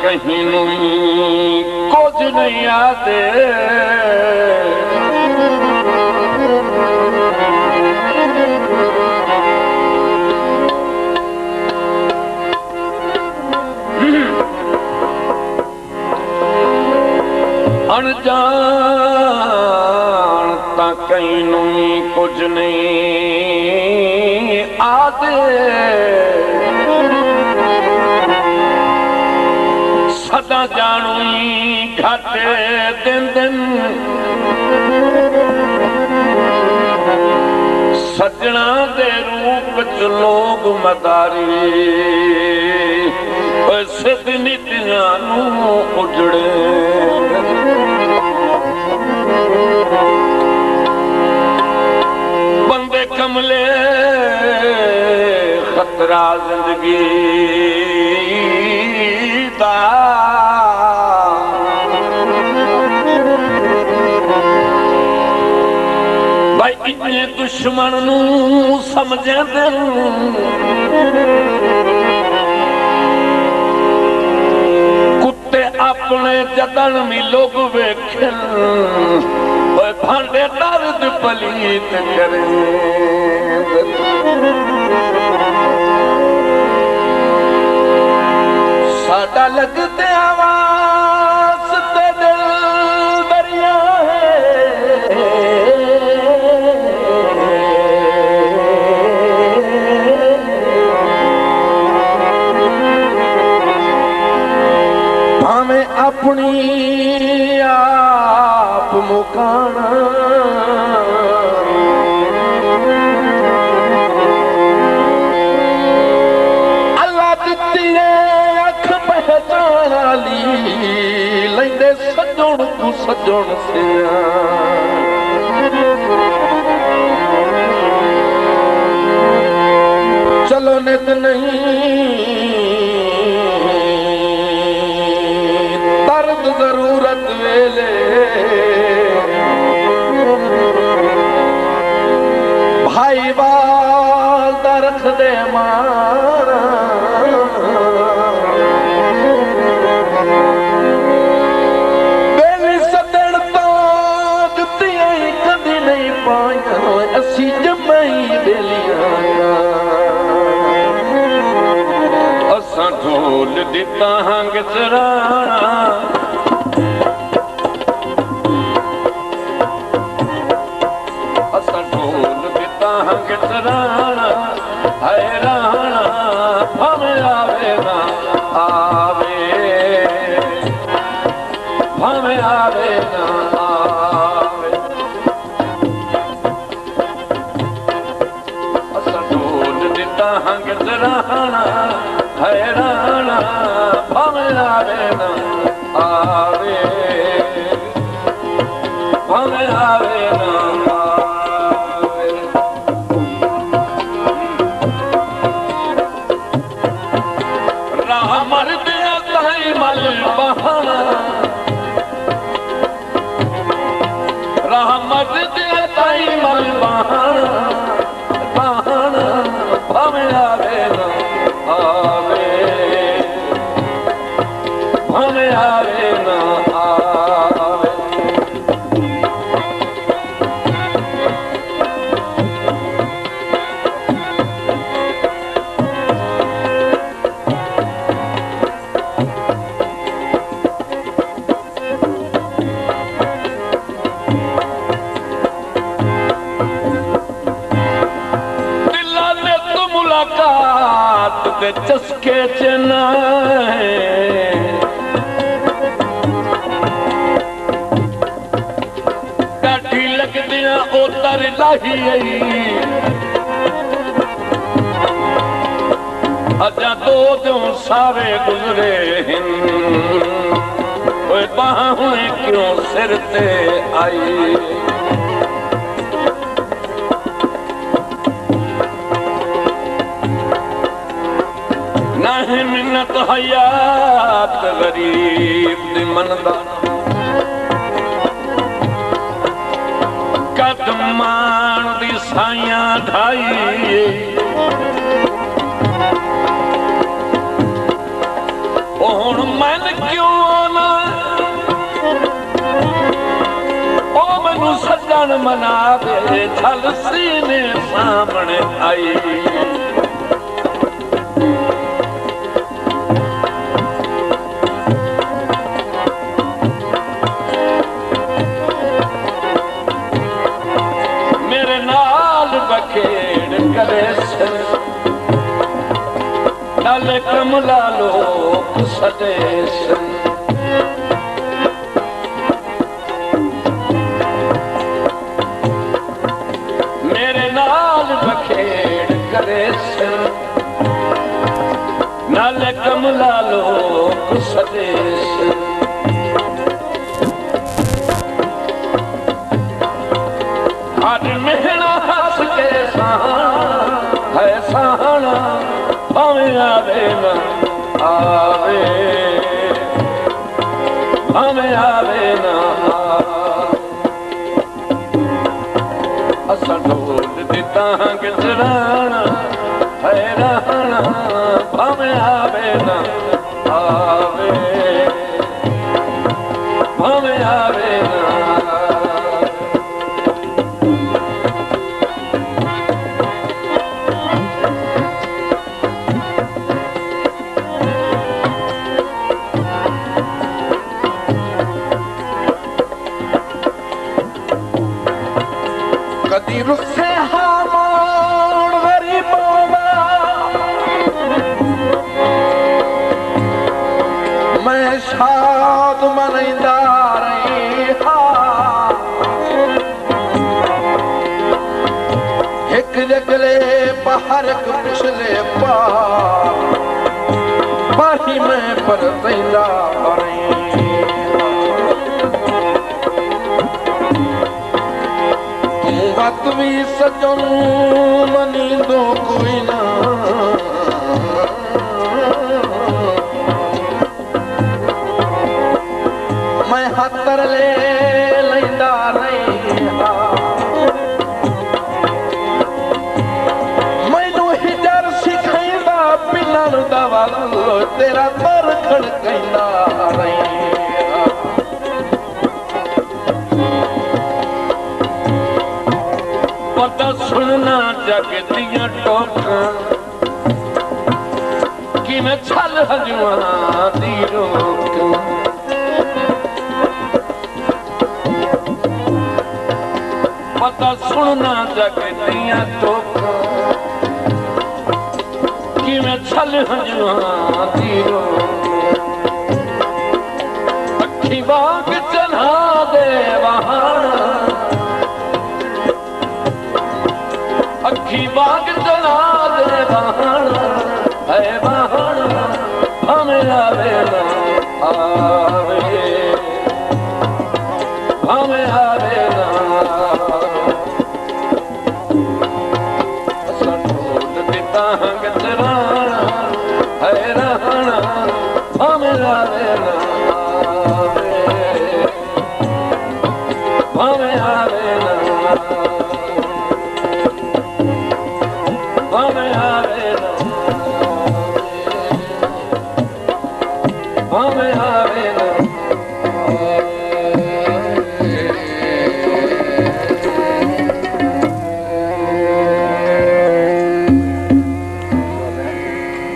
कहीं नहीं कुछ नहीं आते अनजान ता कहीं नहीं कुछ नहीं आते सदा जानू घाटे दिन दिन सजना दे रूप च लोग मदारी सिद्ध नीतियां उजड़े बंदे कमले खतरा जिंदगी दा भाई इतने दुश्मन नू समझे दिल कुत्ते अपने जतन भी लोग वेखन भांडे दर्द पलीत करें साडा लगते आवाज ते दिल दरिया है भावें अपनी आप मुकाना अल्लाह दिती है अख पहचान वाली लेंदे सजण तू सजण से चलो नित नहीं दर्द जरूरत वेले भाई बाल दरख दे मारा बेली सदन तो जुतियां कदी नहीं पाया असी जमाई बेलियां असा ढोल दिता हंग चराना असा ढोल दिता हंग चराना हैराना भावें आवे ना आवे भावें आवे ना आवे असा ढोल दिता हंग चराना हैराना भावें आवे ना आवे भावें आवे ना आवे राह मर दिया ताई मल बहाना राह मर दिया ताई मल बहाना बहाना भावें आवे ना आवे भावें आवे ना आवे दिला ने तो मुलाकात दे चस्के च नाए काठी लगदियां ओतर लाही अजा दो जो सारे गुजरे हिन बाहें क्यों सिर ते आई नहीं मिन्नत हयात गरीब दी मनदा कदमान दी साइयां ढाई हुण मन क्यों आना ओ मैनू सजन मना दे छल सीने सामने आई मेरे नाल बखेड़ करे नाले कमला लोग सदेश मेरे नाल बखेड़ करे नाले कमला लोग सदेश हर मेहना हंस के है सहाना भावें आवे ना आवे भावें आवे ना असा ढोल दी तांग चढ़ाना है रहना भावें आवे ना आवे भावें आवे ना कदी रुस्से हामोड़ गरीबों मैं शाद मनैंदा रही एक जगले बाहर पिछले पाही में पर तैंदा रही बात भी सजन मनी दो कोई ना मैं हतर ले लैंदा नहीं मैनू हिजर सिखाईंदा पिलण दा वल तेरा दर खड़काईंदा नहीं पता सुनना जग दियां टोकां कि मैं छल हजवां दी रोक पता सुनना जग दियां टोकां कि मैं छल हजवां दी रोक अखी बाग चढ़ा दे वहां अखी बाग चला दे